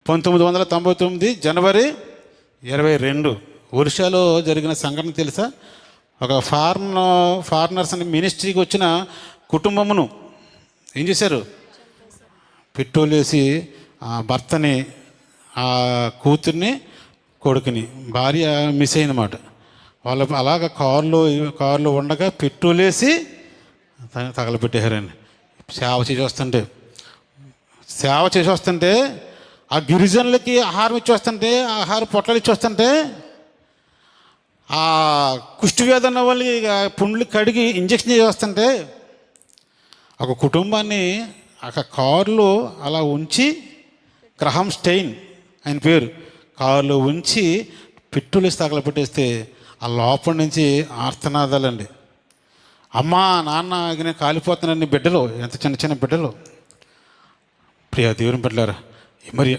1999 జనవరి 22 ఒరిస్సాలో జరిగిన సంఘటన తెలుసా? ఒక ఫారినర్స్ అని మినిస్ట్రీకి వచ్చిన కుటుంబమును ఏం చేశారు? పెట్రోల్ వేసి ఆ భర్తని, ఆ కూతుర్ని, కొడుకుని, భార్య మిస్ అయిందన్నమాట. వాళ్ళు అలాగ కారులో ఉండగా పెట్రోల్ వేసి తగలబెట్టేశారండి. సేవ చేసి వస్తుంటే ఆ గిరిజనులకి ఆహారం ఇచ్చి వస్తుంటే, ఆహార పొట్లాలు ఇచ్చి వస్తుంటే, ఆ కుష్ఠవ్యాధి ఉన్న వాళ్ళు పుండ్లు కడిగి ఇంజక్షన్ చేసి వస్తుంటే, ఒక కుటుంబాన్ని ఒక కారులో అలా ఉంచి, గ్రహం స్టెయిన్ ఆయన పేరు, కారులో ఉంచి పెట్రోల్ వేసి తగలబెట్టేస్తే ఆ లోపల నుంచి ఆర్తనాదాలండి. అమ్మా నాన్న నేను కాలిపోతున్నాను. బిడ్డలు ఎంత చిన్న చిన్న బిడ్డలు. ప్రియా దేవుని బిడ్డలారా, మరి